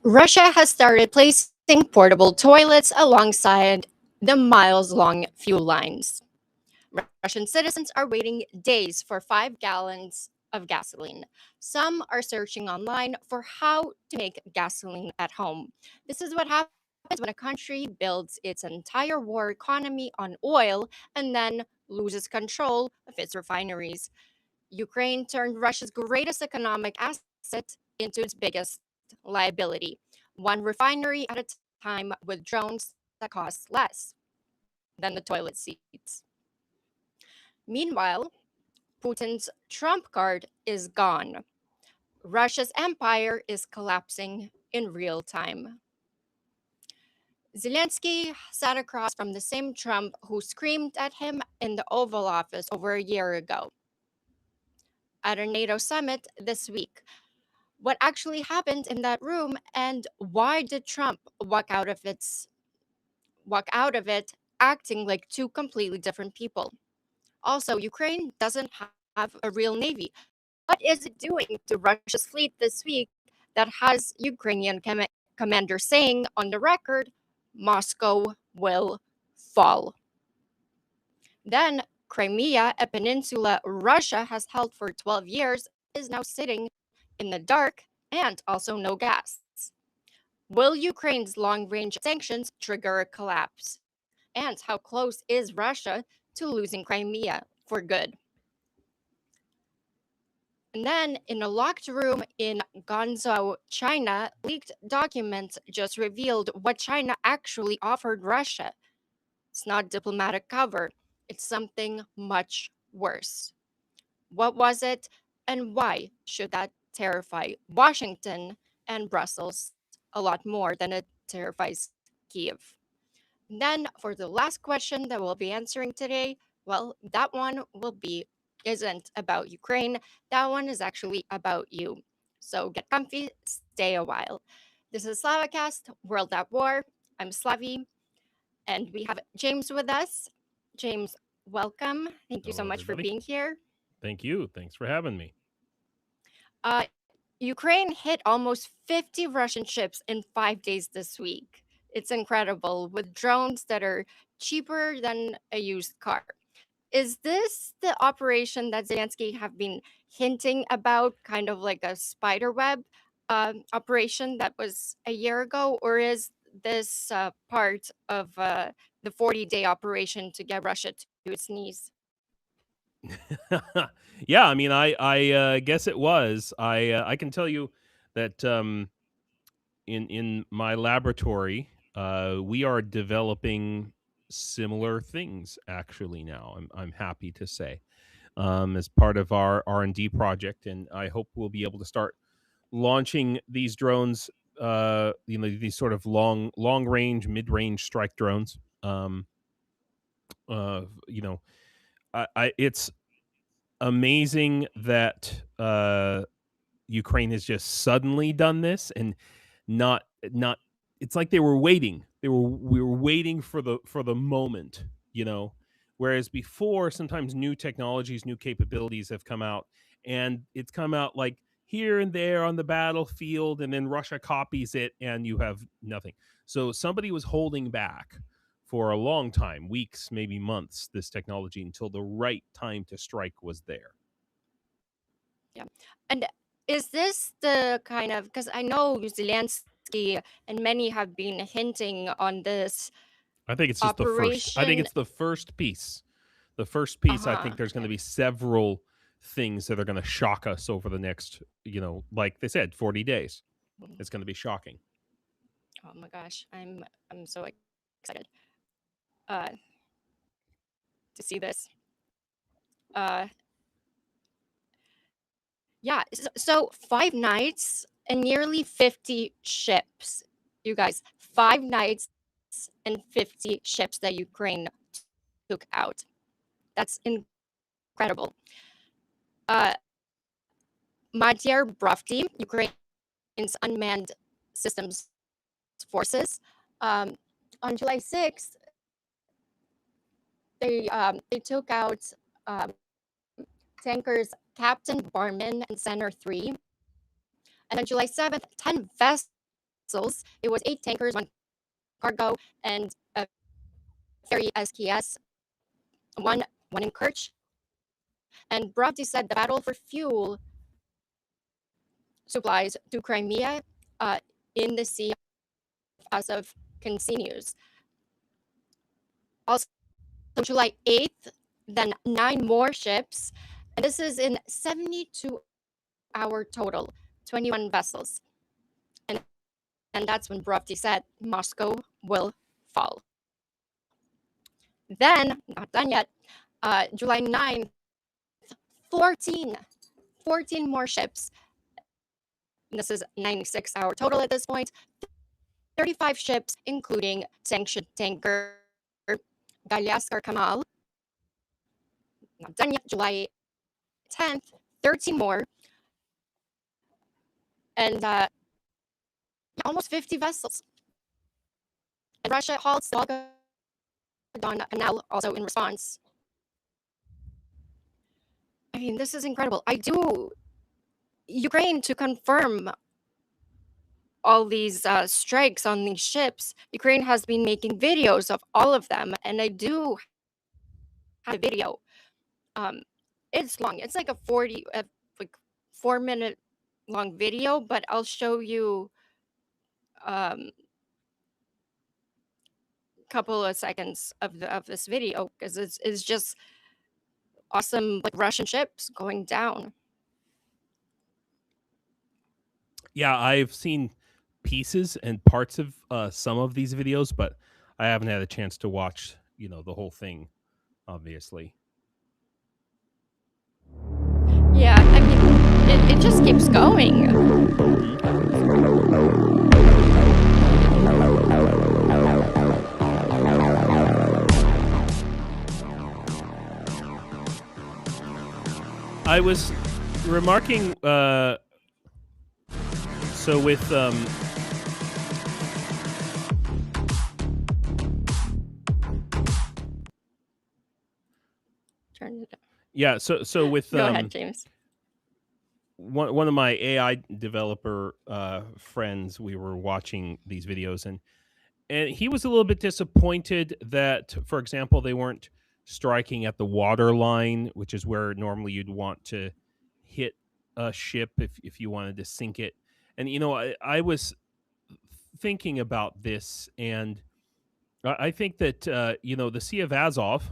Russia has started placing portable toilets alongside the miles long fuel lines. Russian citizens are waiting days for 5 gallons of gasoline. Some are searching online for how to make gasoline at home. This is what happens when a country builds its entire war economy on oil and then loses control of its refineries. Ukraine turned Russia's greatest economic asset into its biggest liability, one refinery at a time with drones that cost less than the toilet seats. Meanwhile, Putin's trump card is gone. Russia's empire is collapsing in real time. Zelensky sat across from the same Trump who screamed at him in the Oval Office over a year ago. At a NATO summit this week, what actually happened in that room and why did Trump walk out of it acting like two completely different people? Also, Ukraine doesn't have a real navy. What is it doing to Russia's fleet this week that has Ukrainian commanders saying on the record, Moscow will fall? Then, Crimea, a peninsula Russia has held for 12 years, is now sitting in the dark and also no gas. Will Ukraine's long range sanctions trigger a collapse? And how close is Russia to losing Crimea for good? And then, in a locked room in Guangzhou, China, leaked documents just revealed what China actually offered Russia. It's not diplomatic cover, it's something much worse. What was it, and why should that terrify Washington and Brussels a lot more than it terrifies Kiev? And then, for the last question that we'll be answering today, well, that one isn't about Ukraine. That one is actually about you. So get comfy, stay a while. This is SlavaCast, World at War. I'm Slavi, and we have James with us. James, welcome. Thank you so Hello, much for everybody. being here. Thank you. Thanks for having me. Ukraine hit almost 50 Russian ships in 5 days this week. It's incredible with drones that are cheaper than a used car. Is this the operation that Zelensky have been hinting about, kind of like a spider web operation that was a year ago, or is this part of the 40-day operation to get Russia to its knees? Yeah, I mean, I guess it was. I can tell you that in my laboratory, we are developing similar things actually now. I'm happy to say, as part of our R&D project, and I hope we'll be able to start launching these drones. These sort of long range, mid range strike drones. You know, it's amazing that Ukraine has just suddenly done this and not it's like they were waiting. We were waiting for the moment, you know. Whereas before sometimes new technologies, new capabilities have come out and it's come out like here and there on the battlefield and then Russia copies it and you have nothing. So somebody was holding back for a long time, weeks, maybe months, this technology until the right time to strike was there. Yeah. And is this the kind of, because I know Zelensky and many have been hinting on this I think it's just the first. I think operation. it's the first piece. The first piece, I think there's going to Okay. be several things that are going to shock us over the next, like they said, 40 days. Mhm. It's going to be shocking. Oh my gosh, I'm so excited to see this. Uh, yeah, so 5 nights and nearly 50 ships. You guys, 5 nights and 50 ships that Ukraine took out. That's incredible. Uh, Madhyar Brovty, Ukraine's unmanned systems forces, on July 6th, they took out um, tankers Captain Barman and Center 3. And on July 7th, 10 vessels vessels. It was 8 tankers, 1 cargo, and a ferry SKS, one in Kerch. And Brovdi said the battle for fuel supplies to Crimea in the Sea of Azov continues. Also, July 8th, then 9 more ships, and this is in 72-hour total, 21 vessels. And that's when Brovdi said Moscow will fall. Then, not done yet, July 9th, 14 more ships. And this is 96-hour total at this point. 35 ships, including sanctioned tanker Galyaskar Kamal. Not done yet. July 10th, 13 more. And almost 50 vessels. And Russia halts the Volga-Don Canal also in response. I mean, this is incredible. Ukraine to confirm all these strikes on these ships. Ukraine has been making videos of all of them, and I do have a video. It's long. It's like a 4-minute long video, but I'll show you a couple of seconds of this video because it's just awesome, like Russian ships going down. Yeah, I've seen pieces and parts of some of these videos, but I haven't had a chance to watch, the whole thing, obviously. Yeah, I mean, it just keeps going. I was remarking, so with Turn it up. yeah, so with Go ahead, James. one of my AI developer friends, we were watching these videos, and he was a little bit disappointed that, for example, they weren't striking at the water line, which is where normally you'd want to hit a ship if you wanted to sink it. And I was thinking about this, and I think that the Sea of Azov,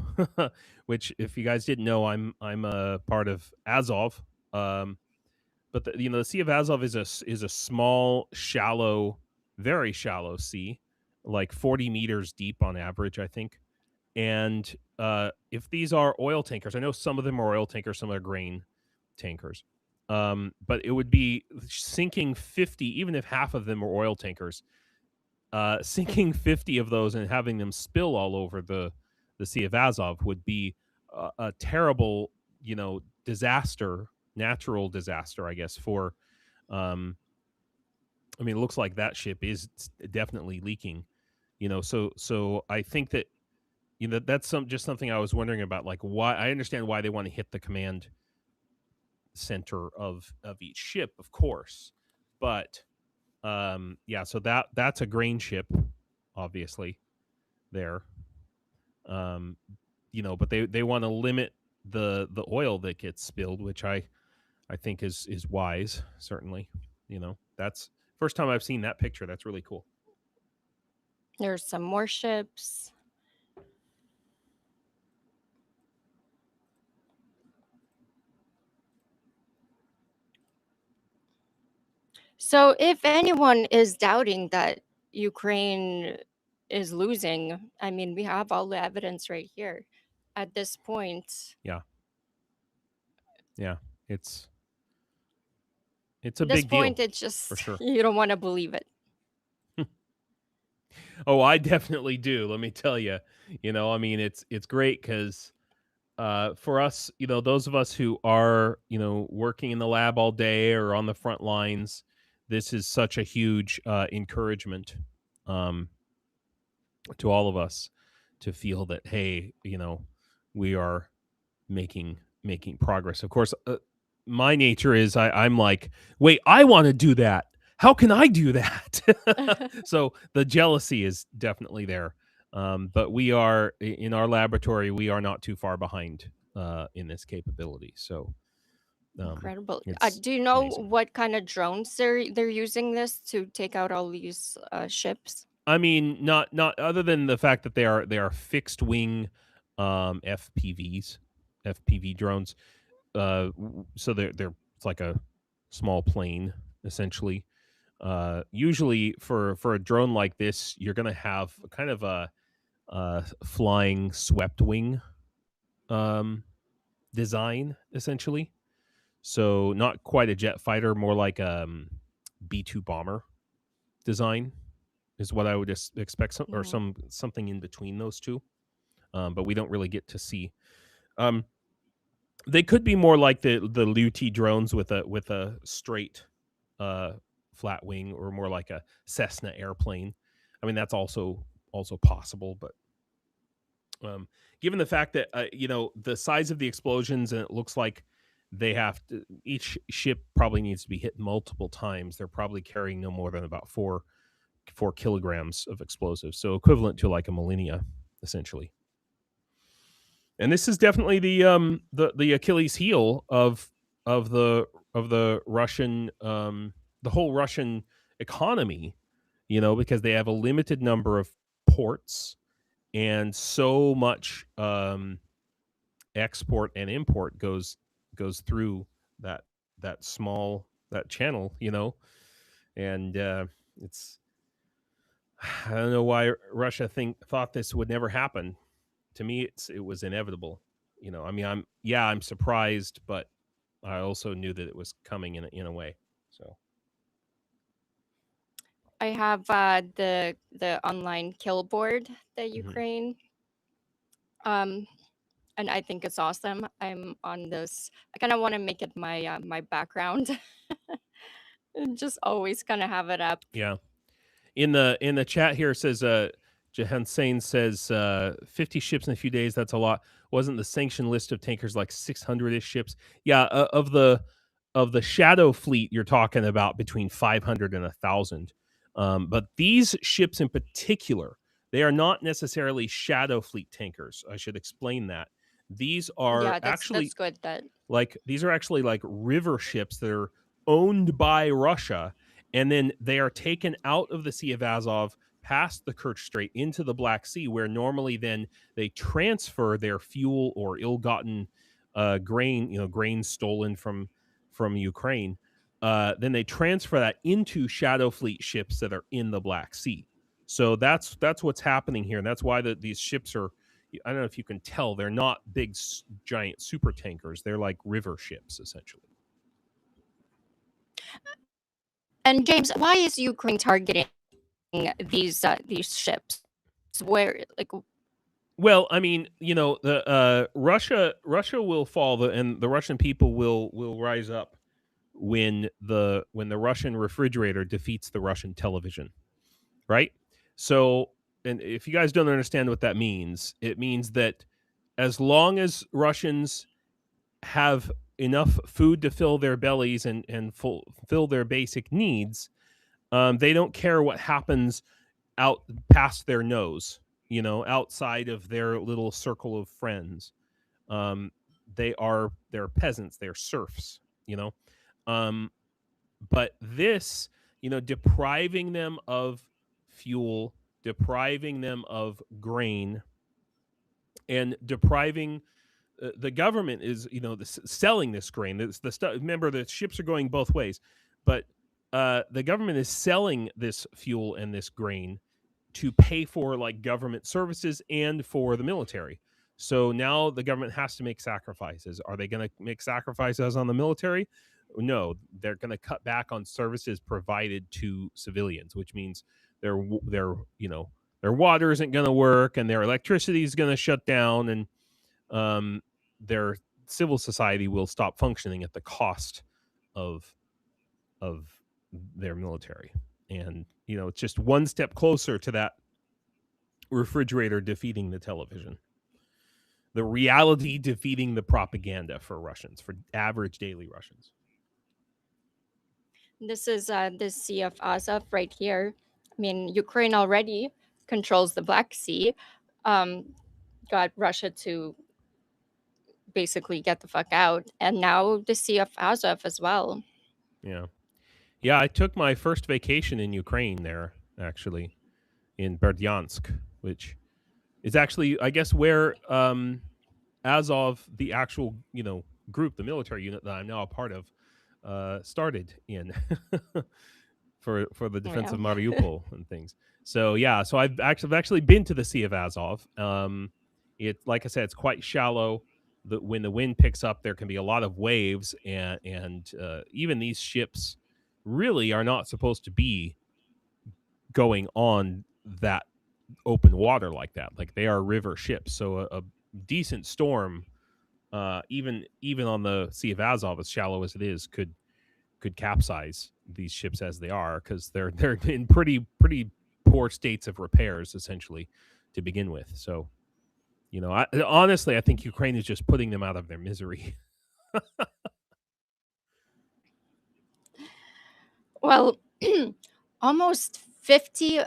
which, if you guys didn't know, I'm a part of Azov. But the Sea of Azov is a small, shallow, very shallow sea, like 40 meters deep on average, I think. And if these are oil tankers, I know some of them are oil tankers, some are grain tankers. But it would be sinking 50, even if half of them are oil tankers, sinking 50 of those and having them spill all over the Sea of Azov would be a terrible, disaster, natural disaster, I guess, for I mean, it looks like that ship is definitely leaking, so I think that that's something I was wondering about, like, why. I understand why they want to hit the command center of each ship, of course, but yeah, so that's a grain ship, obviously, there. But they want to limit the oil that gets spilled, which I think is wise, certainly. That's first time I've seen that picture. That's really cool. There's some more ships. So if anyone is doubting that Ukraine is losing, I mean, we have all the evidence right here at this point. Yeah, it's a At this big point, deal, it's just for sure. you don't want to believe it. Oh, I definitely do. Let me tell you. I mean, it's great because for us, those of us who are, working in the lab all day or on the front lines, this is such a huge encouragement to all of us to feel that, hey, we are making progress. Of course, my nature is I'm like, wait, I want to do that. how can I do that? So the jealousy is definitely there. But we are in our laboratory. We are not too far behind in this capability. So Incredible. it's Do you know amazing. what kind of drones they're using this to take out all these ships? I mean, not other than the fact that they are fixed wing FPVs, FPV drones. So they're it's like a small plane essentially. Usually for a drone like this, you're gonna have kind of a flying swept wing um, design essentially. So not quite a jet fighter, more like B-2 bomber design is what I would expect, or Mhm. something in between those two. But we don't really get to see. Um, they could be more like the Luti drones with a straight uh, flat wing, or more like a Cessna airplane. I mean, that's also possible, but um, given the fact that the size of the explosions, and it looks like they have to, each ship probably needs to be hit multiple times. They're probably carrying no more than about 4 kilograms of explosives, so equivalent to like a millennia, essentially. And this is definitely the Achilles heel of the Russian, the whole Russian economy, because they have a limited number of ports, and so much export and import goes through that that channel, and it's I don't know why Russia thought this would never happen. To me, it was inevitable. I mean, I'm surprised, but I also knew that it was coming in a way. So I have the online kill board that mhm. Ukraine, um, and I think it's awesome. I'm on this. I kind of want to make it my background, and just always kind of have it up. Yeah. In the chat here, it says Jahan Sain says 50 ships in a few days. That's a lot. Wasn't the sanctioned list of tankers like 600ish ships? Yeah, of the shadow fleet, you're talking about between 500 and 1,000. But these ships in particular, they are not necessarily shadow fleet tankers. I should explain that. These are Yeah, that's actually good. That like river ships that are owned by Russia, and then they are taken out of the Sea of Azov, past the Kerch Strait, into the Black Sea, where normally then they transfer their fuel or ill-gotten grain, grain stolen from Ukraine. Then they transfer that into shadow fleet ships that are in the Black Sea. So that's what's happening here, and that's why these ships are. I don't know if you can tell, they're not big, giant super tankers. They're like river ships, essentially. and James, why is Ukraine targeting these ships? Where like Well, I mean, the Russia will fall, and the Russian people will rise up when the Russian refrigerator defeats the Russian television, right? So, and if you guys don't understand what that means, it means that as long as Russians have enough food to fill their bellies and fulfill their basic needs, they don't care what happens out past their nose, outside of their little circle of friends. Um, they're peasants, they're serfs, Um, but this, depriving them of fuel, depriving them of grain, and depriving the government is selling this grain. The stuff. Remember, the ships are going both ways, but the government is selling this fuel and this grain to pay for like government services and for the military. So now the government has to make sacrifices. Are they going to make sacrifices on the military? No, they're going to cut back on services provided to civilians, which means their water isn't going to work, and their electricity is going to shut down, and um, their civil society will stop functioning at the cost of of their military. And it's just one step closer to that refrigerator defeating the television. The reality defeating the propaganda for Russians, for average daily Russians. This is the Sea of Azov right here. I mean, Ukraine already controls the Black Sea, um, got Russia to basically get the fuck out, and now the Sea of Azov as well. Yeah. Yeah, I took my first vacation in Ukraine there, actually, in Berdyansk, which is actually, I guess, where Azov, the actual, group, the military unit that I'm now a part of, started in for the defense Yeah. of Mariupol and things. So yeah, so I've actually been to the Sea of Azov. It, like I said, it's quite shallow. When the wind picks up, there can be a lot of waves, and even these ships really are not supposed to be going on that open water like that. Like, they are river ships, so a decent storm, even on the Sea of Azov, as shallow as it is, could capsize these ships as they are, because they're in pretty poor states of repairs, essentially, to begin with. So, honestly, I think Ukraine is just putting them out of their misery. Well, almost 50,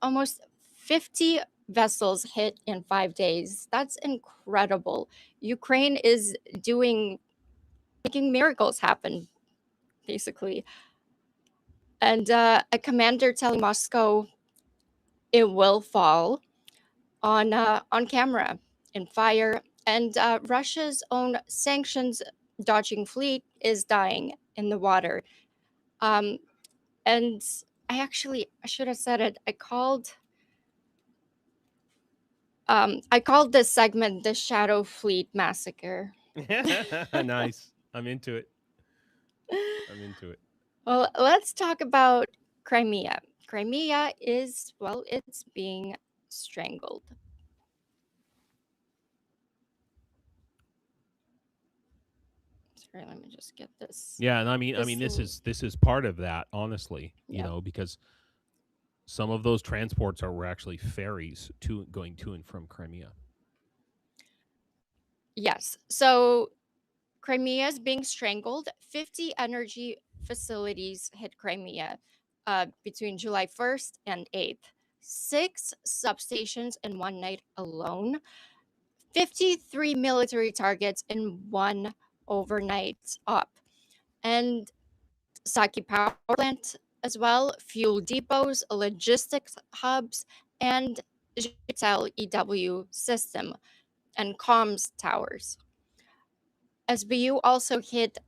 almost 50 vessels hit in 5 days. That's incredible. Ukraine is making miracles happen, basically. And a commander telling Moscow it will fall on camera in fire, and Russia's own sanctions dodging fleet is dying in the water. Um, and I should have said it. I called this segment the Shadow Fleet Massacre. Nice. I'm into it. Well, let's talk about Crimea. Crimea is, well, it's being strangled. Sorry, let me just get this. Yeah, and I mean, this is part of that, honestly, Yeah. because some of those transports were actually ferries going to and from Crimea. Yes. So Crimea is being strangled. 50 energy facilities hit Crimea between July 1st and 8th. 6 substations in one night alone. 53 military targets in one overnight up. And Saki power plant as well, fuel depots, logistics hubs, and Jitel EW system and comms towers. SBU also hit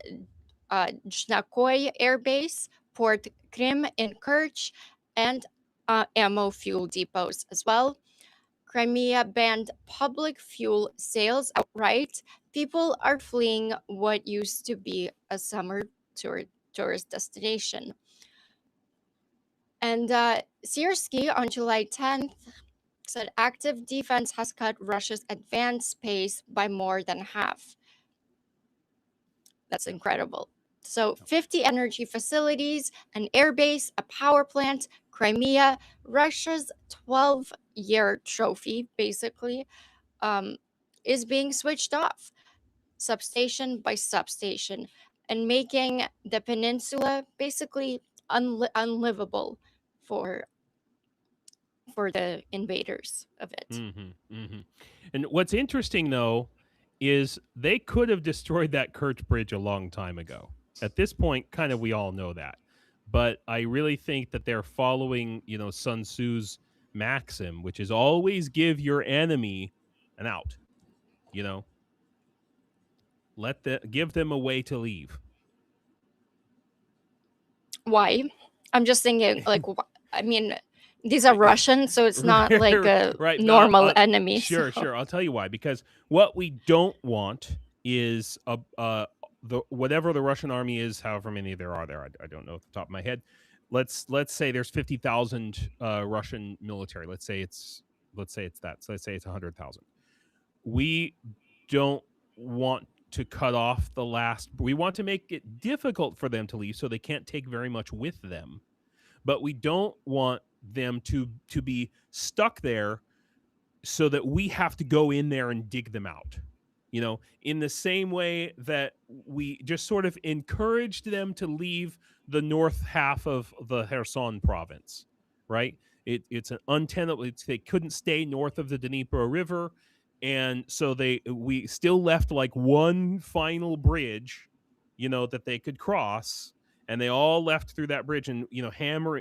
Jnakoy Air Base, Port Krim in Kerch, and ammo fuel depots as well. Crimea banned public fuel sales outright. People are fleeing what used to be a summer tourist destination. And Siersky on July 10th said active defense has cut Russia's advance pace by more than half. That's incredible. So 50 energy facilities, an airbase, a power plant, Crimea, Russia's 12-year trophy, basically, is being switched off, substation by substation, and making the peninsula basically unlivable for the invaders of it. Mm-hmm, mm-hmm. And what's interesting, though, is they could have destroyed that Kerch Bridge a long time ago. At this point, kind of, we all know that. But I really think that they're following, Sun Tzu's maxim, which is always give your enemy an out. Give them a way to leave. Why? I'm just thinking, like, I mean, these are Russians, so it's not like a right, normal enemy. Sure, so. sure. I'll tell you why. Because what we don't want is whatever the Russian army is, however many there are there. I don't know off the top of my head. Let's say there's 50,000 Russian military. Let's say it's that. So let's say it's 100,000. We don't want to cut off the last. We want to make it difficult for them to leave, so they can't take very much with them. But we don't want them to be stuck there, so that we have to go in there and dig them out. in the same way that we just sort of encouraged them to leave the north half of the Kherson province, right? It's an untenable. They couldn't stay north of the Dnipro River, and so we still left like one final bridge, that they could cross, and they all left through that bridge, and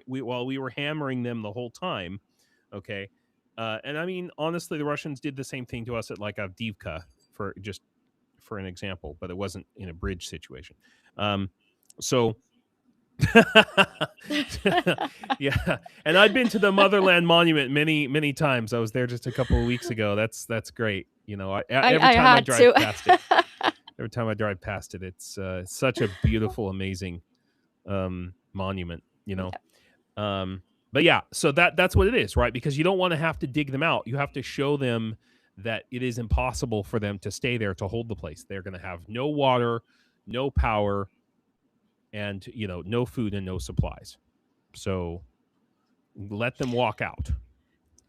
while we were hammering them the whole time, okay. And I mean, honestly, the Russians did the same thing to us at like Avdiivka, for an example, but it wasn't in a bridge situation. So yeah, and I've been to the Motherland Monument many times. I was there just a couple of weeks ago. That's great. Every time I drive past it, it's such a beautiful, amazing monument. But yeah, so that's what it is, right? Because you don't want to have to dig them out. You have to show them that it is impossible for them to stay there to hold the place. They're going to have no water, no power, and no food and no supplies. So let them walk out.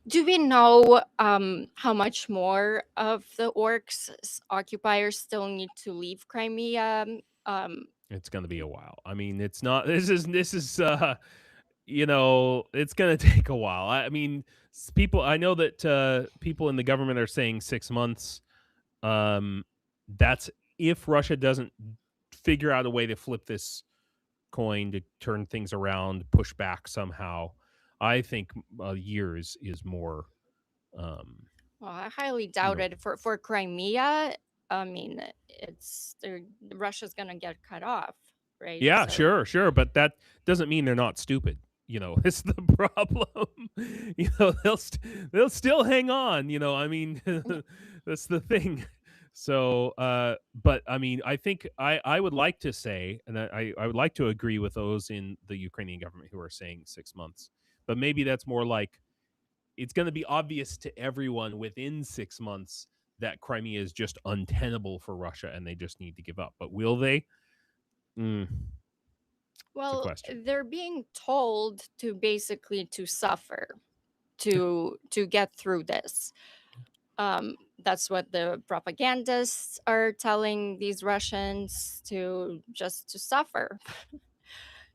Do we know how much more of the orcs occupiers still need to leave Crimea? It's going to be a while. I mean, it's not. This is it's going to take a while. I mean, I know that people in the government are saying 6 months. That's if Russia doesn't figure out a way to flip this coin, to turn things around, push back somehow. I think a year is more. Well, I highly doubt it. For Crimea, I mean, Russia's going to get cut off, right? Yeah, sure, but that doesn't mean they're not stupid. It's the problem. They'll still hang on. I mean, that's the thing. So, but I mean, I think I would like to say, and I would like to agree with those in the Ukrainian government who are saying 6 months, but maybe that's more like it's going to be obvious to everyone within 6 months that Crimea is just untenable for Russia and they just need to give up. But will they? Well, they're being told to basically to suffer to get through this. That's what the propagandists are telling these Russians, to suffer.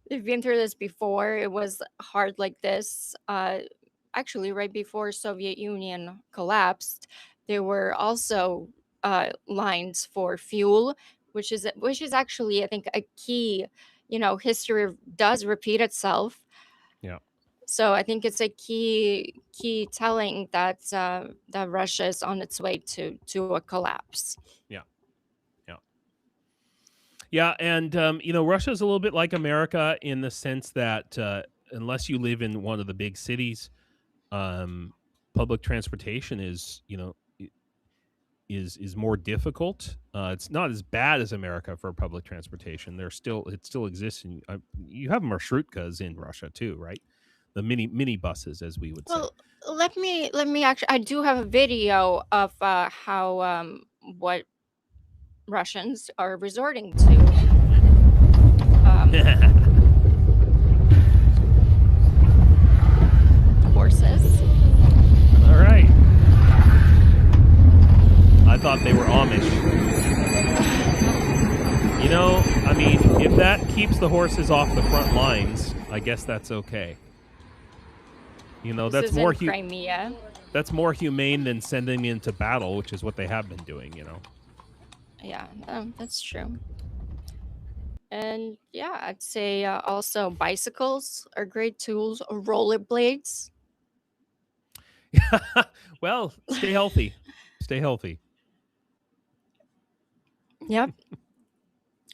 They've been through this before. It was hard like this. Actually, right before Soviet Union collapsed, there were also lines for fuel, which is actually, I think, a key. History does repeat itself. Yeah. So I think it's a key telling that that Russia is on its way to a collapse. Yeah, and Russia's a little bit like America in the sense that unless you live in one of the big cities, public transportation is more difficult. It's not as bad as America for public transportation. It still exists, and you have marshrutkas in Russia too, right? The mini buses, as we would say. Well, let me actually. I do have a video of how what Russians are resorting to. Horses. All right. I thought they were Amish. I mean, if that keeps the horses off the front lines, I guess that's okay. That's more Crimea. That's more humane than sending me into battle, which is what they have been doing. Yeah, that's true. And yeah, I'd say also bicycles are great tools, or rollerblades. Well, stay healthy. Stay healthy. Yep.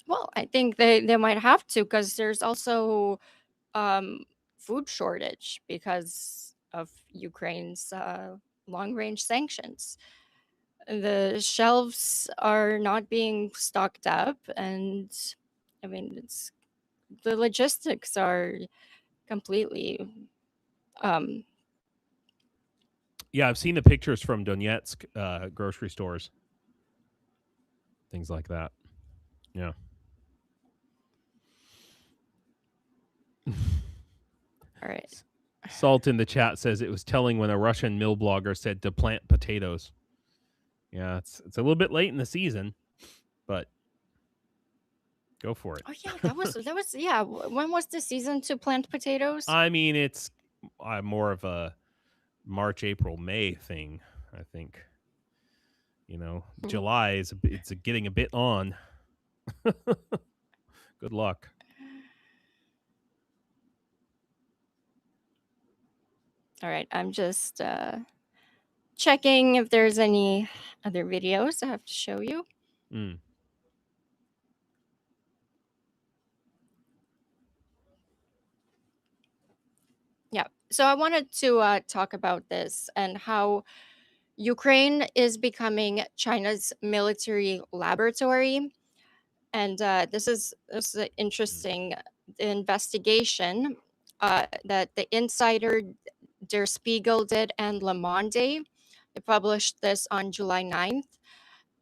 Well, I think they might have to, because there's also food shortage because of Ukraine's long-range sanctions. The shelves are not being stocked up, and I mean, the logistics are completely. Yeah, I've seen the pictures from Donetsk grocery stores, things like that. Yeah. All right. Salt in the chat says it was telling when a Russian mill blogger said to plant potatoes. Yeah, it's a little bit late in the season, but go for it. Oh yeah, that was yeah. When was the season to plant potatoes? I mean, it's more of a March, April, May thing, I think. Mhm. July it's getting a bit on. Good luck. All right, I'm just checking if there's any other videos I have to show you. Mm. Yeah. So I wanted to talk about this and how Ukraine is becoming China's military laboratory. And this is an Mm. interesting investigation that the Insider, Der Spiegel did, and Le Monde. They published this on July 9th,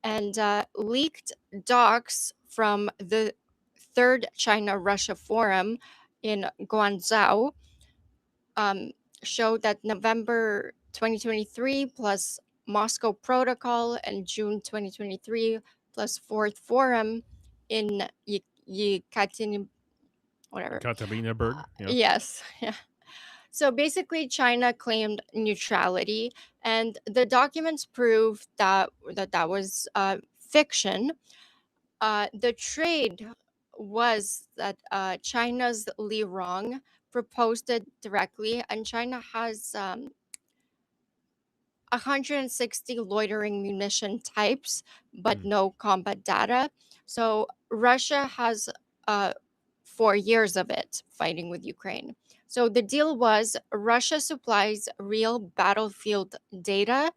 and leaked docs from the third China-Russia forum in Guangzhou um, showed that November 2023 plus Moscow Protocol and June 2023 plus Fourth Forum in Yekaterin, whatever. Ekaterinburg, yeah. Yes. Yeah. So basically, China claimed neutrality, and the documents prove that was fiction. The trade was that China's Li Rong proposed it directly, and China has 160 loitering munition types, but Mm. no combat data. So Russia has 4 years of it fighting with Ukraine. So the deal was Russia supplies real battlefield data,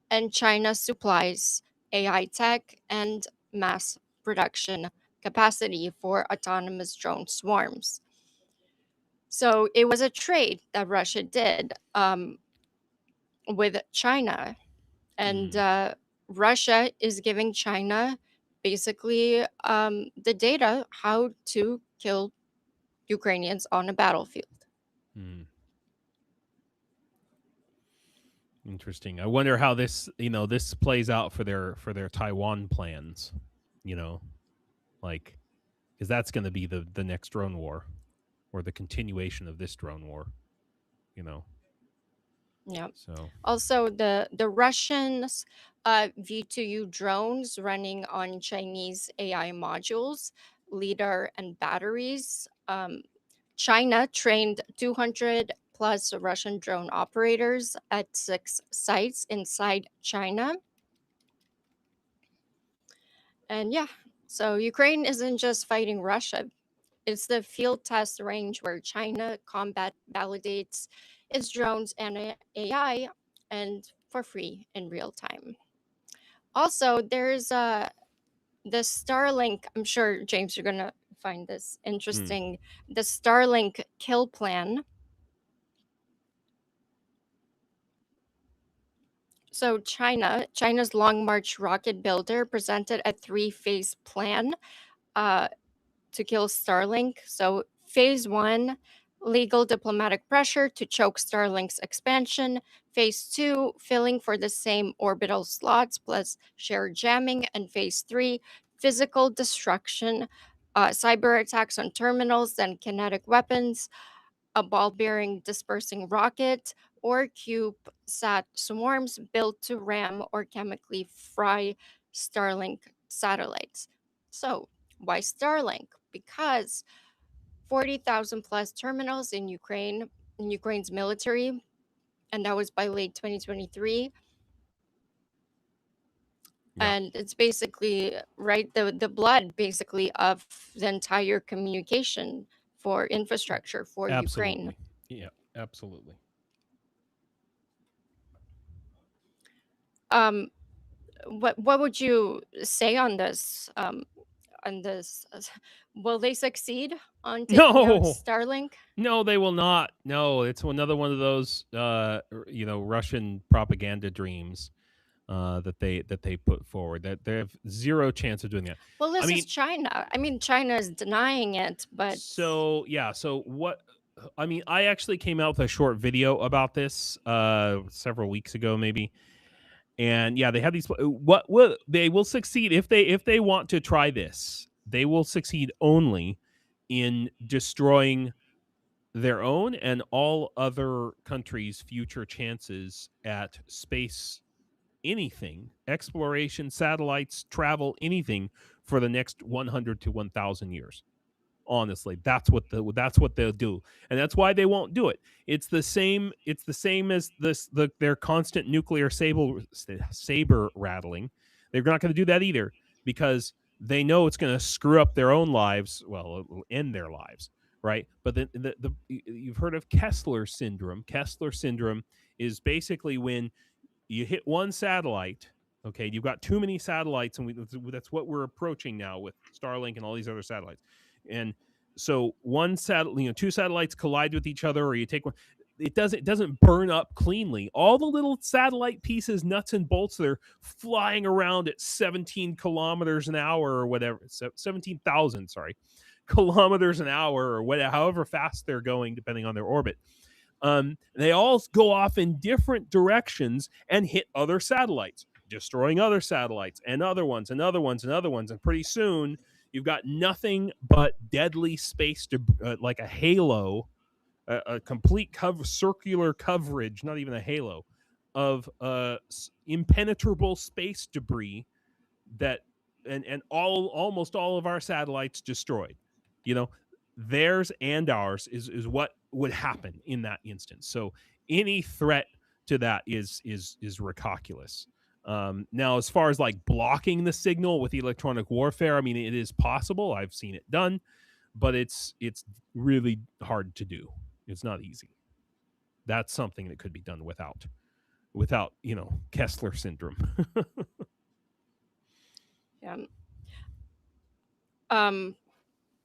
and China supplies AI tech and mass production capacity for autonomous drone swarms. So it was a trade that Russia did with China, and Mm. Russia is giving China basically the data how to kill Ukrainians on a battlefield. Mm. Interesting. I wonder how this plays out for their Taiwan plans, you know, like cuz that's going to be the next drone war or the continuation of this drone war, you know. Yeah. So, Also, the Russians V2U drones running on Chinese AI modules, lidar, and batteries. China trained 200 plus Russian drone operators at 6 sites inside China. And yeah, so Ukraine isn't just fighting Russia, it's the field test range where China combat validates its drones and AI, and for free in real time. Also, there's the Starlink. I'm sure, James, you're gonna find this mm. interesting. The Starlink kill plan. So China's Long March rocket builder presented a three-phase plan uh, to kill Starlink. So, phase one, legal diplomatic pressure to choke Starlink's expansion. Phase two, filling for the same orbital slots plus shared jamming. And phase three, physical destruction, cyber attacks on terminals, then kinetic weapons, a ball bearing dispersing rocket, or CubeSat swarms built to ram or chemically fry Starlink satellites. So, why Starlink? Because 40,000 plus terminals in Ukraine's military, and that was by late 2023. Yeah. And it's basically right the blood basically of the entire communication for infrastructure for Ukraine. Absolutely. Yeah, absolutely. Um, what would you say on this? On this, will they succeed on taking out No. Starlink? No, they will not. No, it's another one of those Russian propaganda dreams that they put forward. That they have zero chance of doing that. Well, I this is mean, China. I mean, China is denying it, but so yeah, so what I mean, I actually came out with a short video about this several weeks ago maybe. And yeah, they have these. What will they will succeed if they want to try this? They will succeed only in destroying their own and all other countries' future chances at space, anything, exploration, satellites, travel, anything for the next 100 to 1,000 years. Honestly, that's what they'll do, and that's why they won't do it. It's the same as their constant nuclear saber rattling. They're not going to do that either, because they know it's going to screw up their own lives. Well, it will end their lives, right? But then you've heard of Kessler syndrome. Kessler syndrome is basically when you hit one satellite. Okay, you've got too many satellites, and that's what we're approaching now with Starlink and all these other satellites. And so two satellites collide with each other, or you take one. It doesn't burn up cleanly. All the little satellite pieces, nuts and bolts, that are flying around at 17 kilometers an hour or whatever, 17,000, kilometers an hour, or whatever, however fast they're going, depending on their orbit. They all go off in different directions and hit other satellites, destroying other satellites and other ones and other ones and other ones. And pretty soon you've got nothing but deadly space, like a halo, a complete circular coverage, not even a halo, of impenetrable space debris that and almost all of our satellites destroyed. Theirs and ours is what would happen in that instance. So any threat to that is recalculous. Now, as far as like blocking the signal with electronic warfare, I mean, it is possible. I've seen it done, but it's really hard to do. It's not easy. That's something that could be done without Kessler syndrome. Yeah.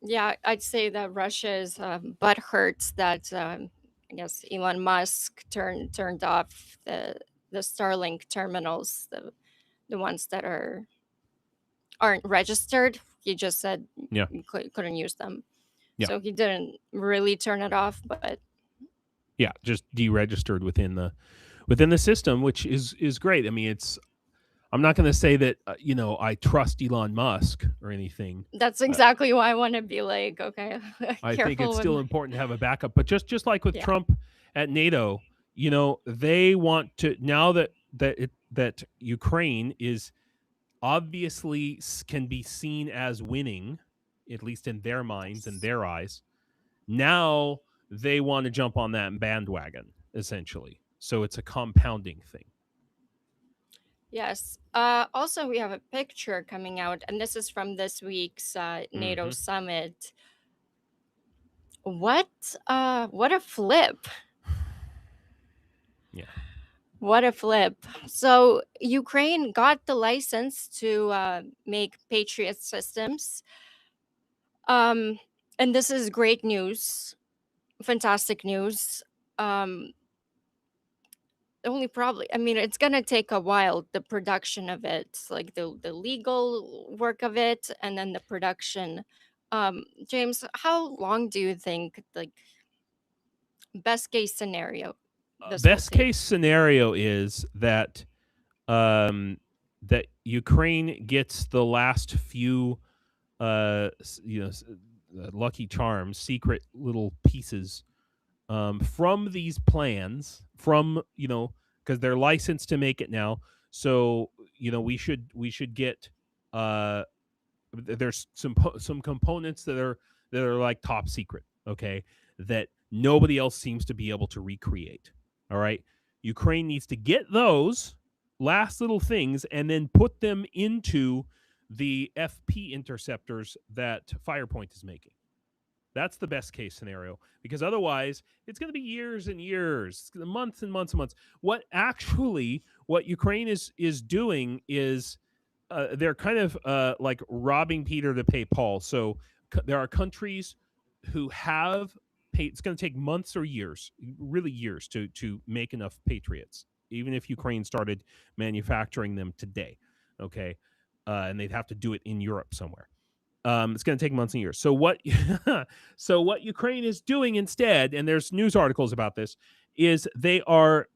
Yeah, I'd say that Russia's butt hurts that I guess Elon Musk turned off the Starlink terminals, the ones that aren't registered. He just said Yeah. you couldn't use them. Yeah. So he didn't really turn it off, but yeah, just deregistered within the system, which is great. I mean, I'm not going to say that I trust Elon Musk or anything. that's exactly why I want to be like, okay, I think it's still important to have a backup. But just like with Trump at NATO, they want to, now that Ukraine is obviously can be seen as winning, at least in their minds and their eyes. Now they want to jump on that bandwagon, essentially. So it's a compounding thing. Yes. Also, we have a picture coming out, and this is from this week's NATO summit. What a flip! Yeah. What a flip! So Ukraine got the license to make Patriot systems, and this is great news, fantastic news. Only probably, I mean, it's gonna take a while, the production of it, like the legal work of it, and then the production. James, how long do you think, like, best case scenario, this will Best take? case scenario is that that Ukraine gets the last few lucky charms, secret little pieces from these plans, from because they're licensed to make it now. So we should get there's some components that are like top secret, okay, that nobody else seems to be able to recreate. All right, Ukraine needs to get those last little things and then put them into the FP interceptors that Firepoint is making. That's the best case scenario, because otherwise it's going to be years and years, months and months and months. What Ukraine is doing is they're kind of like robbing Peter to pay Paul. So there are countries who have paid. It's going to take months or years, really years, to make enough Patriots, even if Ukraine started manufacturing them today. Okay, and they'd have to do it in Europe somewhere. It's going to take months and years. So what Ukraine is doing instead, and there's news articles about this, is they are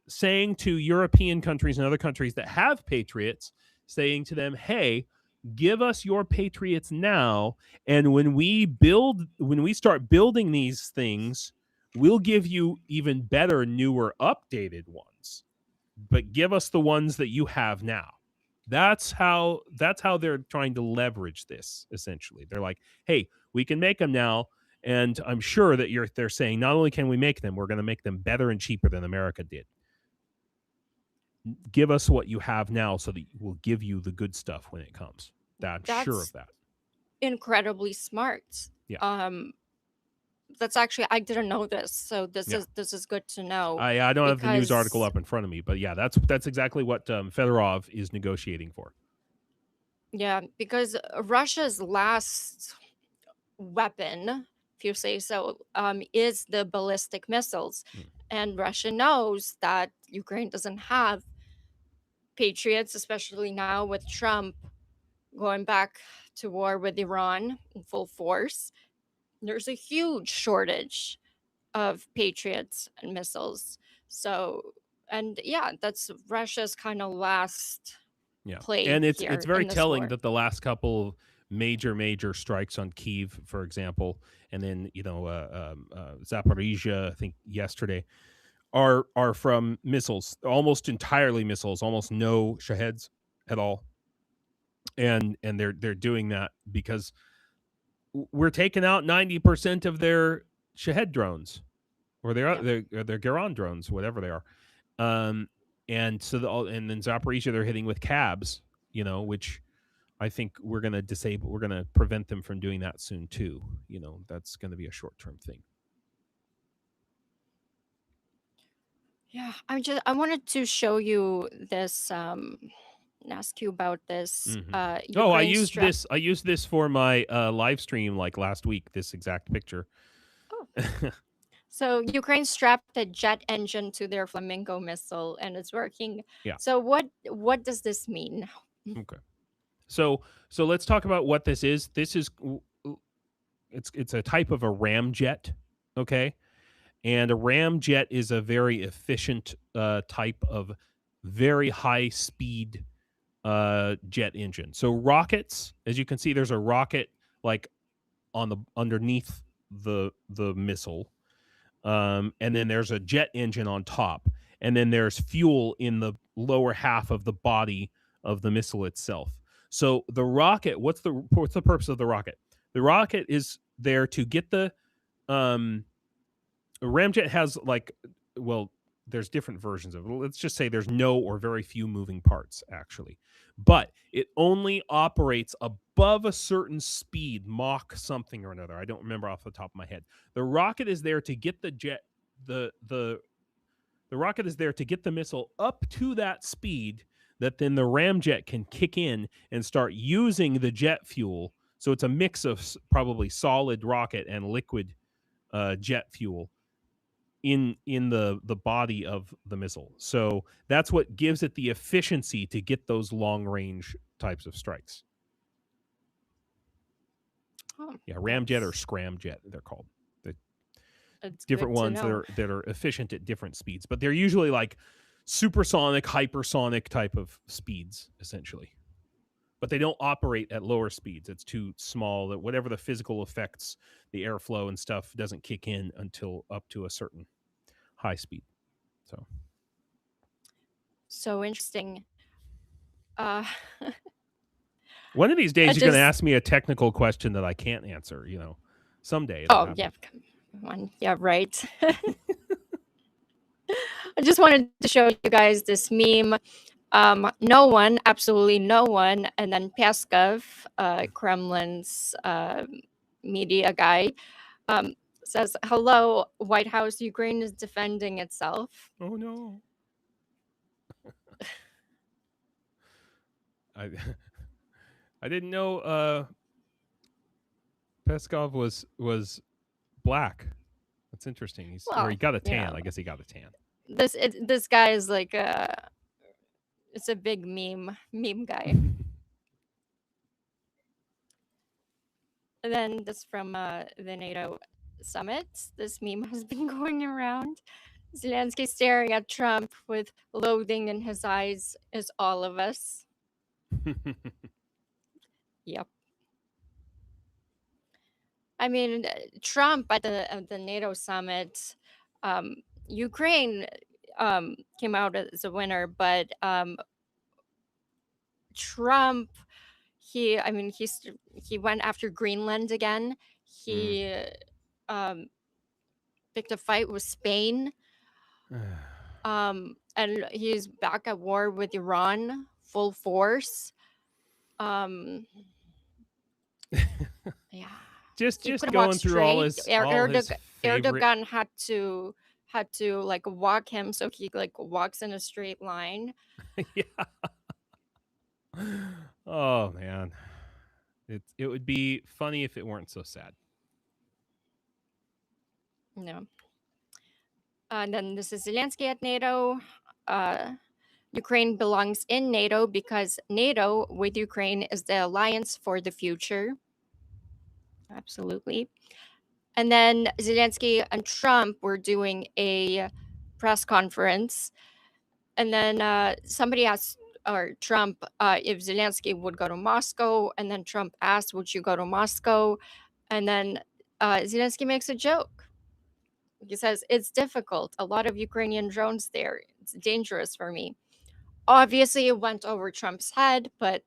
saying to European countries and other countries that have Patriots, saying to them, hey, give us your Patriots now, and when we start building these things, we'll give you even better, newer, updated ones. But give us the ones that you have now. That's how they're trying to leverage this, essentially. They're like, hey, we can make them now, and I'm sure that they're saying not only can we make them, we're going to make them better and cheaper than America did. Give us what you have now so that we'll give you the good stuff when it comes. I'm sure of that. Incredibly smart. Yeah. That's actually, I didn't know this, so this is good to know. I don't have the news article up in front of me, but yeah, that's exactly what Fedorov is negotiating for. Yeah, because Russia's last weapon, if you say so, is the ballistic missiles. And Russia knows that Ukraine doesn't have Patriots, especially now with Trump going back to war with Iran in full force. There's a huge shortage of Patriots and missiles. So, and yeah, that's Russia's kind of last play. And it's here very in this telling war. that the last couple major strikes on Kyiv, for example, and then Zaporizhia, I think yesterday, are from missiles, almost entirely missiles, almost no Shaheds at all. And they're doing that because we're taking out 90% of their Shahed drones, or their Garan drones, whatever they are. And so and then Zaporizhia they're hitting with cabs, which I think we're going to disable. We're going to prevent them from doing that soon too. That's going to be a short-term thing. Yeah, I wanted to show you this. Ask you about this. I used this for my live stream like last week. This exact picture. Oh. So Ukraine strapped a jet engine to their Flamingo missile, and it's working. Yeah. So what does this mean? Okay. So let's talk about what this is. This is it's a type of a ramjet. Okay. And a ramjet is a very efficient type of very high speed jet engine. So rockets, as you can see, there's a rocket like underneath the missile, and then there's a jet engine on top, and then there's fuel in the lower half of the body of the missile itself. So the rocket, what's the purpose of the rocket? The rocket is there to get the ramjet has there's different versions of it. Let's just say there's no or very few moving parts, actually. But it only operates above a certain speed, Mach something or another. I don't remember off the top of my head. The rocket is there to get the rocket is there to get the missile up to that speed that then the ramjet can kick in and start using the jet fuel. So it's a mix of probably solid rocket and liquid jet fuel in the body of the missile. So that's what gives it the efficiency to get those long range types of strikes. Ramjet or scramjet, they're called. Different ones that are efficient at different speeds, but they're usually like supersonic, hypersonic type of speeds, essentially. But they don't operate at lower speeds. It's too small that whatever the physical effects, the airflow and stuff doesn't kick in until up to a certain high speed. So interesting. One of these days you're going to ask me a technical question that I can't answer, someday. Oh, yeah. Come on. Yeah, right. I just wanted to show you guys this meme. No one, absolutely no one, and then Peskov, Kremlin's media guy, says, "Hello, White House. Ukraine is defending itself." Oh no! I didn't know Peskov was black. That's interesting. Or he got a tan. I guess he got a tan. This guy is like it's a big meme guy. And then this from the NATO summit. This meme has been going around. Zelensky staring at Trump with loathing in his eyes is all of us. Yep. I mean, Trump at the NATO summit, Ukraine came out as a winner, but Trump, he went after Greenland again. He picked a fight with Spain, and he's back at war with Iran, full force. Yeah. just He put him going on through all straight. his favorite. Erdogan had to like walk him, so he like walks in a straight line. Yeah. Oh man, it would be funny if it weren't so sad. No. And then this is Zelensky at NATO. Ukraine belongs in NATO because NATO with Ukraine is the alliance for the future. Absolutely. And then Zelensky and Trump were doing a press conference. And then somebody asked Trump if Zelensky would go to Moscow. And then Trump asked, would you go to Moscow? And then Zelensky makes a joke. He says, it's difficult. A lot of Ukrainian drones there. It's dangerous for me. Obviously, it went over Trump's head, but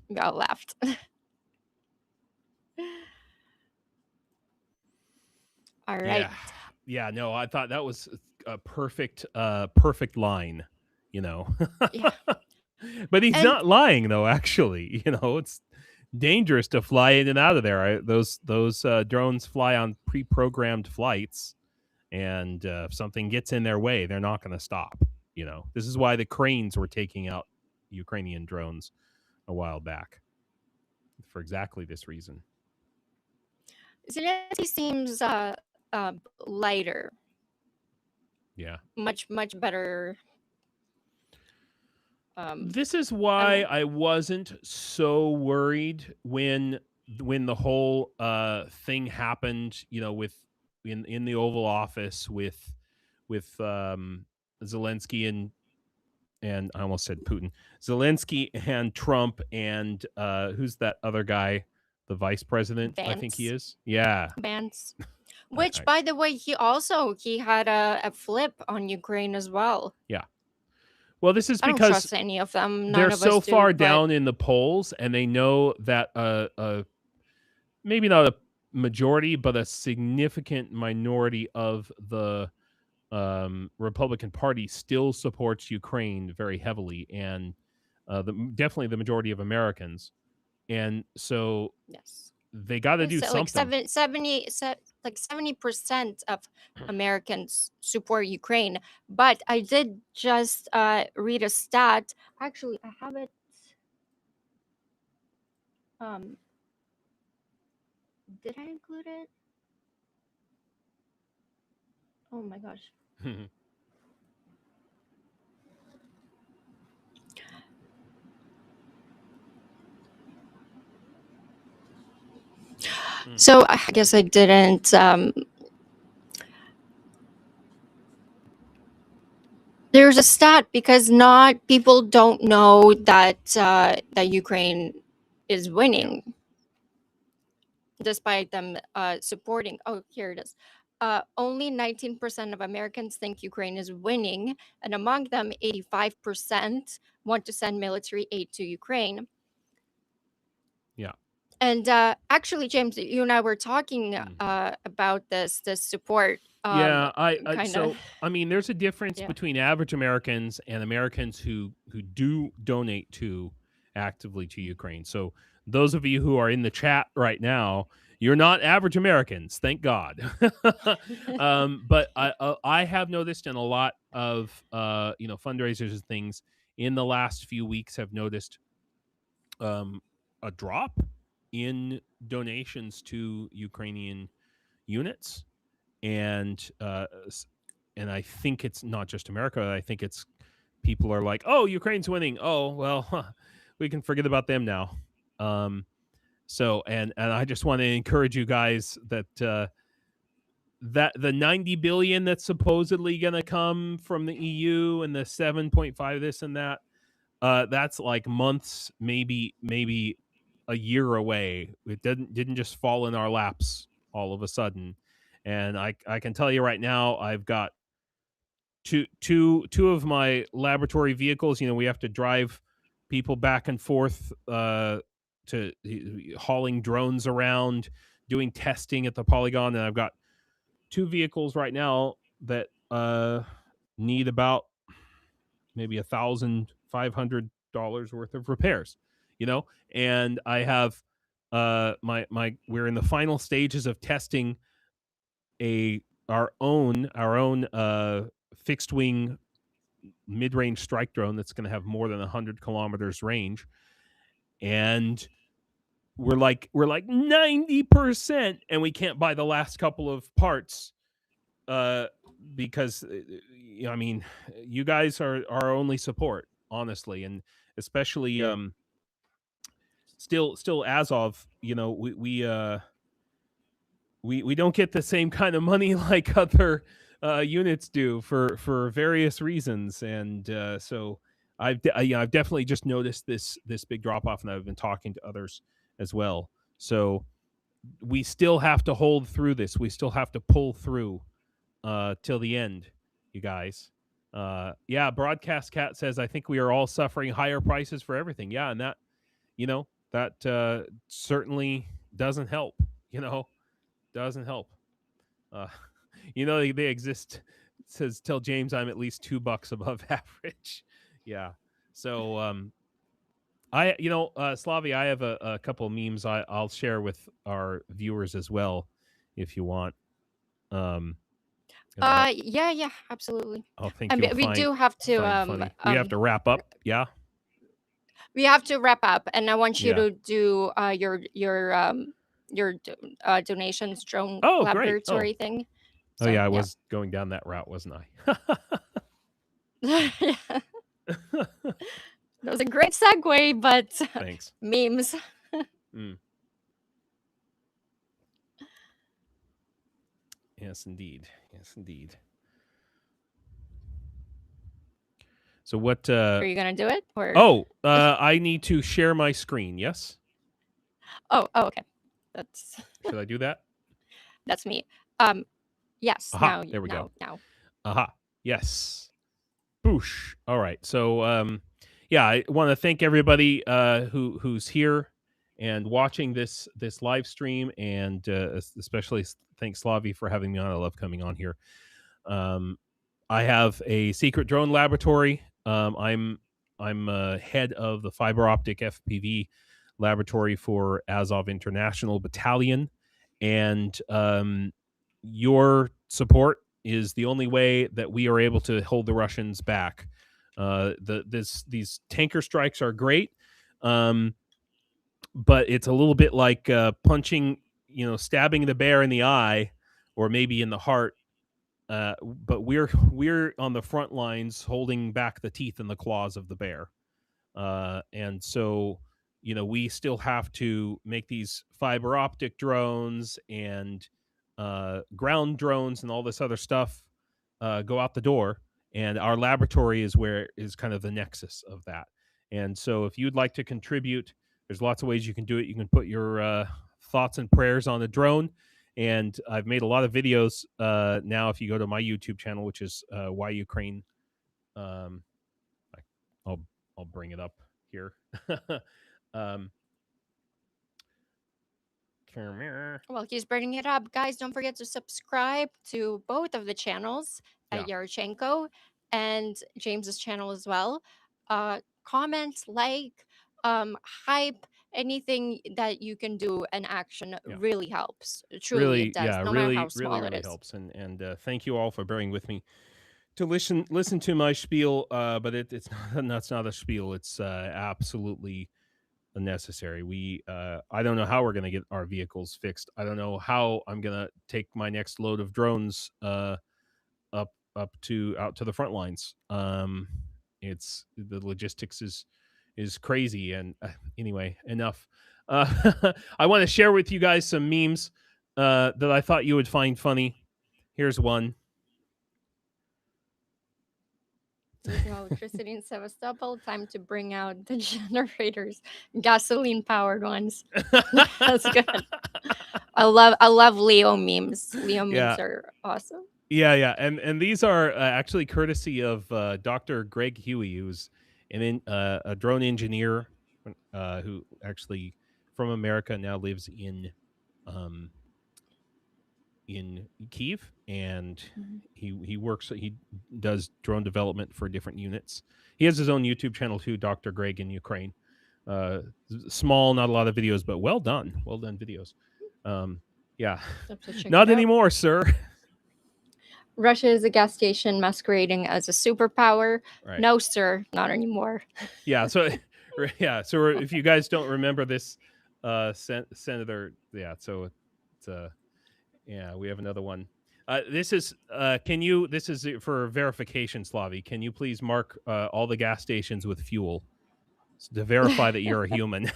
we all laughed. All right. Yeah, no, I thought that was a perfect line, you know. Yeah. But he's not lying though, actually. You know, it's dangerous to fly in and out of there. Those drones fly on pre-programmed flights, and if something gets in their way, they're not going to stop. You know, this is why the cranes were taking out Ukrainian drones a while back, for exactly this reason. Zelensky seems lighter. Yeah. Much better. This is why I wasn't so worried when the whole thing happened, you know, with in the Oval Office with Zelensky and I almost said Putin, Zelensky and Trump and who's that other guy, the vice president? Vance. I think he is. Yeah, Vance. Which, by the way, he had a flip on Ukraine as well. Yeah. Well, this is because I don't trust any of them. They're so far down in the polls, and they know that maybe not a majority, but a significant minority of the Republican Party still supports Ukraine very heavily, and definitely the majority of Americans. And so yes, they got to do something. Like 70% of Americans support Ukraine. But I did just read a stat. Actually, I have it. Did I include it? Oh my gosh. So I guess I didn't. There's a stat because not people don't know that that Ukraine is winning, despite them supporting. Oh, here it is. Only 19% of Americans think Ukraine is winning, and among them, 85% want to send military aid to Ukraine. Yeah. And actually, James, you and I were talking about this support. Yeah, I mean, there's a difference between average Americans and Americans who do donate actively to Ukraine. So those of you who are in the chat right now, you're not average Americans, thank God. But I have noticed in a lot of fundraisers and things in the last few weeks have noticed a drop in donations to Ukrainian units. And I think it's not just America. I think it's people are like, oh, Ukraine's winning. Oh, well, we can forget about them now. So, and I just want to encourage you guys that that the 90 billion that's supposedly going to come from the EU and the 7.5 this and that, that's like months, maybe a year away. It didn't just fall in our laps all of a sudden. And I can tell you right now, I've got two of my laboratory vehicles. We have to drive people back and forth to hauling drones around, doing testing at the polygon, and I've got 2 vehicles right now that need about maybe $1,500 worth of repairs. And I have we're in the final stages of testing our own fixed wing mid-range strike drone that's going to have more than 100 kilometers range, and we're like 90%, and we can't buy the last couple of parts because I mean, you guys are our only support, honestly, and especially still as of we don't get the same kind of money like other units do for various reasons, and so I've definitely just noticed this big drop off, and I've been talking to others as well. So we still have to hold through this. We still have to pull through till the end, you guys. Broadcast Cat says, I think we are all suffering higher prices for everything. Yeah, and that that certainly doesn't help. Doesn't help. They exist. It says, tell James I'm at least $2 above average. Yeah. So SLAVIE, I have a couple of memes I'll share with our viewers as well, if you want. Yeah, absolutely. I think we do have to funny. We have to wrap up. Yeah. We have to wrap up, and I want you Yeah. to do your donations drone Oh, great. laboratory thing. Oh yeah, I was going down that route, wasn't I? Yeah. That was a great segue, but Thanks. Memes. Yes, indeed. Yes, indeed. So what Are you gonna do it? Or I need to share my screen, yes? Oh, okay. That's Should I do that? That's me. Yes. Aha, there we go. Now. Aha. Yes. Boosh. All right. So I want to thank everybody who's here and watching this live stream, and especially thanks SLAVIE for having me on. I love coming on here. I have a secret drone laboratory. I'm head of the fiber optic FPV laboratory for Azov International Battalion, and your support is the only way that we are able to hold the Russians back. These tanker strikes are great, but it's a little bit like stabbing the bear in the eye, or maybe in the heart. But we're on the front lines, holding back the teeth and the claws of the bear, and so we still have to make these fiber optic drones and ground drones and all this other stuff go out the door, and our laboratory is kind of the nexus of that. And so if you'd like to contribute, there's lots of ways you can do it. You can put your thoughts and prayers on the drone, and I've made a lot of videos now. If you go to my YouTube channel, which is Why Ukraine, I'll bring it up here. Well, he's bringing it up. Guys, don't forget to subscribe to both of the channels, Yarchenko and James's channel as well. Comment, like, hype, anything that you can do in action really helps. Truly, it does, no matter how small it is. Helps. And thank you all for bearing with me to listen to my spiel, but that's not a spiel. It's absolutely necessary. I don't know how we're going to get our vehicles fixed. I don't know how I'm going to take my next load of drones out to the front lines. It's the logistics is crazy. And anyway, enough. I want to share with you guys some memes that I thought you would find funny. Here's one. Losing electricity in Sevastopol. Time to bring out the generators, gasoline-powered ones. That's good. I love Leo memes. Leo memes Yeah. are awesome. Yeah. And these are actually courtesy of Dr. Greg Huey, who's a drone engineer who actually from America now lives in Kyiv, and he does drone development for different units. He has his own YouTube channel too, Dr. Greg in Ukraine. Small, not a lot of videos, but well done videos. Yeah, not anymore, sir. Russia is a gas station masquerading as a superpower. Right. No, sir, not anymore. Yeah. So if you guys don't remember this, Senator, yeah. So it's yeah, we have another one. This is this is for verification, SLAVIE. Can you please mark all the gas stations with fuel to verify that you're a human?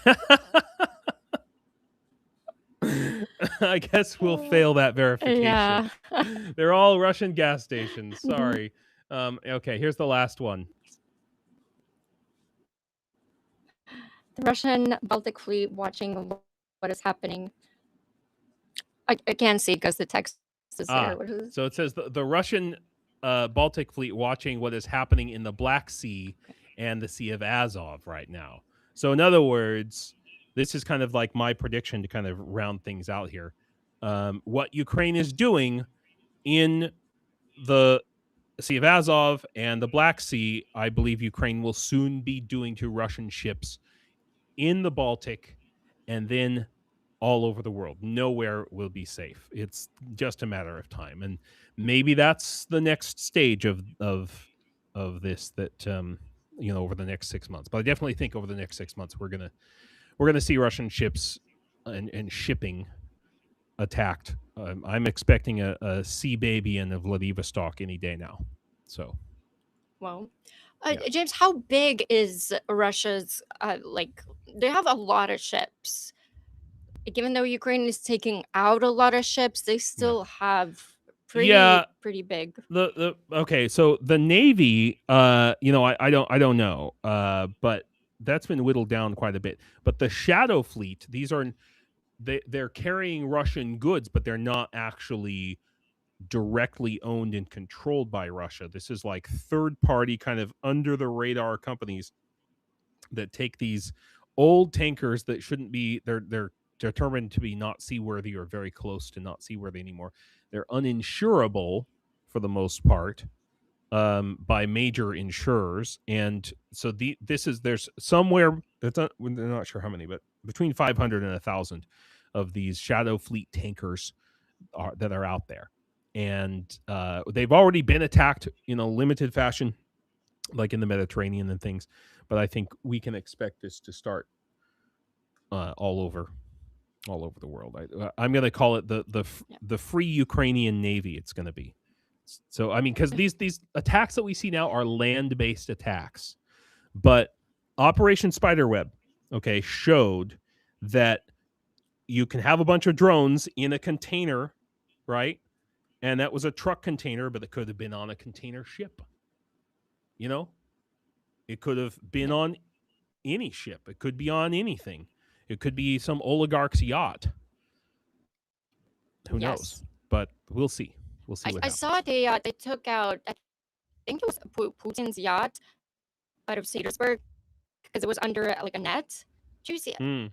I guess we'll fail that verification. Yeah. They're all Russian gas stations. Sorry. Okay, here's the last one. The Russian Baltic Fleet watching what is happening. I can't see because the text is there. What is this? So it says the Russian Baltic Fleet watching what is happening in the Black Sea and the Sea of Azov right now. So in other words, this is kind of like my prediction to kind of round things out here. What Ukraine is doing in the Sea of Azov and the Black Sea, I believe Ukraine will soon be doing to Russian ships in the Baltic and then all over the world. Nowhere will be safe. It's just a matter of time, and maybe that's the next stage of this that over the next 6 months. But I definitely think over the next 6 months we're gonna see Russian ships and shipping attacked. I'm expecting a sea baby in Vladivostok any day now. So, well, James, how big is Russia's? They have a lot of ships. Even though Ukraine is taking out a lot of ships, they still have pretty big. Okay, so the Navy, I don't know, but that's been whittled down quite a bit. But the Shadow Fleet, they're carrying Russian goods, but they're not actually directly owned and controlled by Russia. This is like third party, kind of under the radar companies that take these old tankers that shouldn't be. They're determined to be not seaworthy or very close to not seaworthy anymore. They're uninsurable for the most part by major insurers, and so there's somewhere they're not sure how many, but between 500 and 1,000 of these Shadow Fleet tankers that are out there, and they've already been attacked in a limited fashion, like in the Mediterranean and things. But I think we can expect this to start all over the world. I'm going to call it the Free Ukrainian Navy. It's going to be. So I mean, because these attacks that we see now are land-based attacks, but Operation Spiderweb, okay, showed that you can have a bunch of drones in a container, right? And that was a truck container, but it could have been on a container ship. It could have been on any ship. It could be on anything. It could be some oligarch's yacht. Who knows? But we'll see. We'll see. I saw they took out, I think it was Putin's yacht out of St. Petersburg because it was under like a net. Did you see the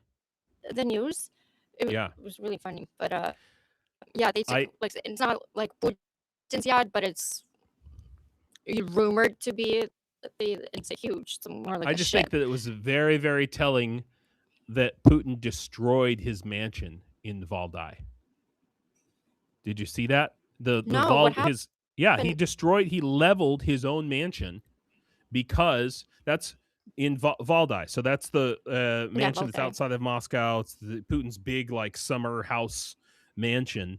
news? It was really funny. But they took, it's not like Putin's yacht, but it's rumored to be. It's a huge. It's more like I just think that it was very, very telling that Putin destroyed his mansion in Valdai. Did you see that? He leveled his own mansion because that's in Valdai. So that's the mansion that's outside of Moscow. It's Putin's big summer house mansion.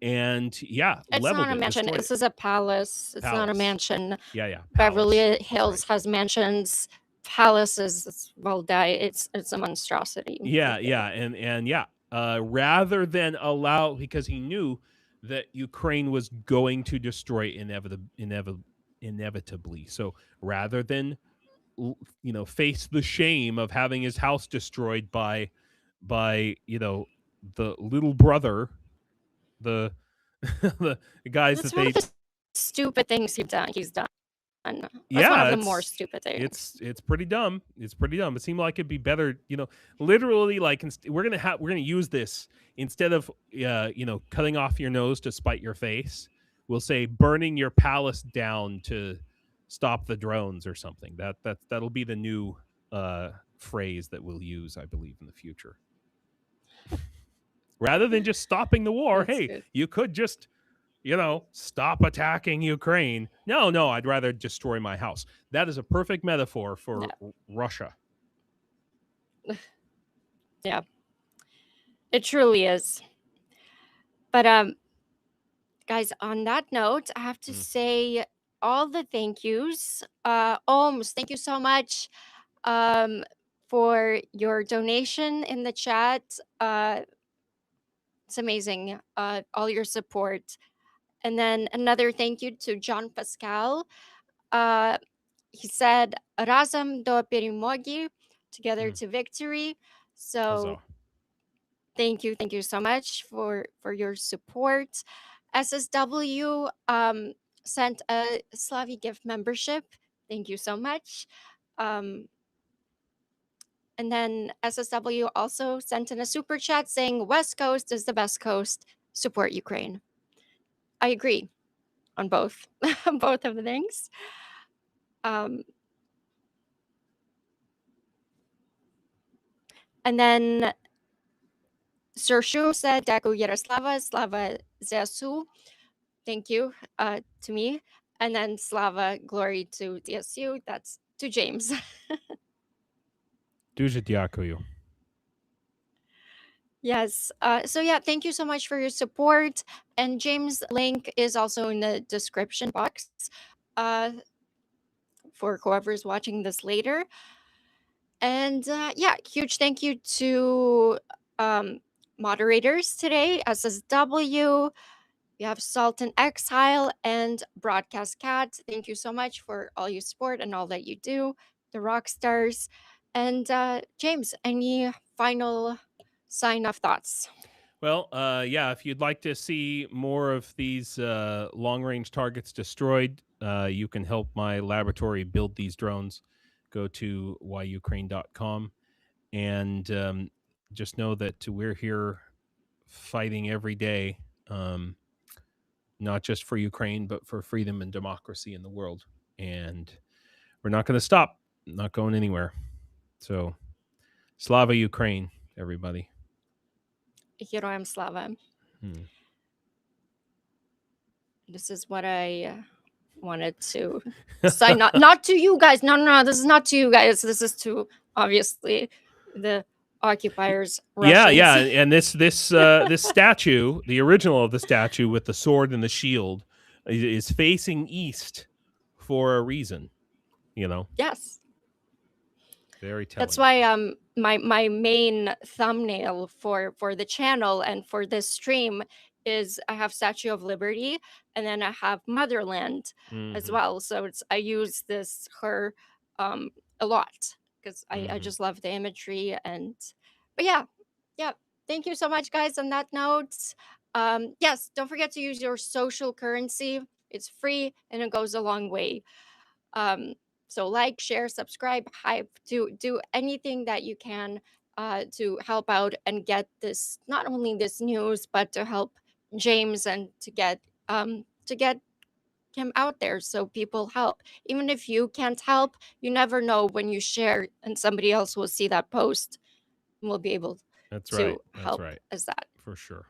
And it's not a mansion. This is a palace. It's not a mansion. Yeah. Beverly Hills has mansions. Palaces. Valdai. It's a monstrosity. Yeah. Rather than allow, because he knew that Ukraine was going to destroy inevitably. So rather than face the shame of having his house destroyed by the little brother, the the guys That's that one they of the stupid things he's done. That's one of yeah, the more stupid things. it's pretty dumb. It's pretty dumb. It seemed like it'd be better, literally, like we're gonna use this instead of cutting off your nose to spite your face. We'll say burning your palace down to stop the drones or something. That'll be the new phrase that we'll use, I believe, in the future. Rather than just stopping the war, That's hey, good. you could just stop attacking Ukraine. No, I'd rather destroy my house. That is a perfect metaphor for Russia. Yeah, it truly is. But guys, on that note, I have to say all the thank yous. Ohms, thank you so much for your donation in the chat. It's amazing, all your support. And then another thank you to John Pascal. He said, Razem do перемоги, together to victory. So Huzzah. thank you so much for your support. SSW sent a SLAVIE gift membership. Thank you so much. And then SSW also sent in a super chat saying, West Coast is the best coast. Support Ukraine. I agree on both both of the things. And then Sershu said, Daku Yaroslava, Slava Zesu. Thank you to me. And then Slava, glory to DSU. That's to James. Дуже дякую. Yes. So yeah, thank you so much for your support. And James' link is also in the description box for whoever's watching this later. And yeah, huge thank you to moderators today, SSW. We have Salt and Exile and Broadcast Cat. Thank you so much for all your support and all that you do, the rock stars. And James, any final sign-off thoughts? Well, yeah, if you'd like to see more of these long-range targets destroyed, you can help my laboratory build these drones. Go to whyukraine.com and just know that we're here fighting every day, not just for Ukraine, but for freedom and democracy in the world. And we're not going to stop, not going anywhere. So, Slava Ukraine, everybody. Heroям Slava. This is what I wanted to sign not to you guys. No, this is not to you guys. This is to obviously the occupiers. Russians. Yeah, and this statue, the original of the statue with the sword and the shield, is facing east for a reason. Yes. Very telling. That's why my main thumbnail for the channel and for this stream is I have Statue of Liberty and then I have Motherland as well. So I use her a lot because I just love the imagery. But yeah, thank you so much, guys. On that note, yes, don't forget to use your social currency. It's free and it goes a long way. So like, share, subscribe, hype, do anything that you can to help out and get this, not only this news, but to help James and to get him out there so people help. Even if you can't help, you never know when you share and somebody else will see that post and will be able to help as that. For sure.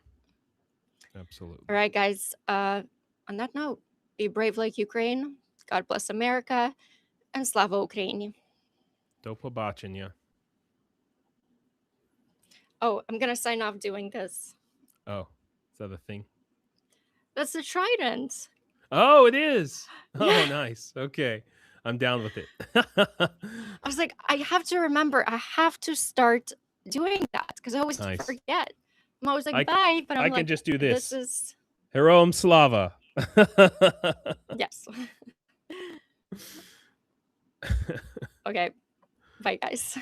Absolutely. All right, guys. On that note, be brave like Ukraine. God bless America. And Slava Ukraini. До побачення. Oh, I'm gonna sign off doing this. Oh, is that a thing? That's the trident. Oh, it is. Yeah. Oh, nice. Okay. I'm down with it. I was like, I have to remember. I have to start doing that because I always forget. I'm always like, bye. But I can just do this. This is Heroam Slava. Yes. Okay. Bye, guys.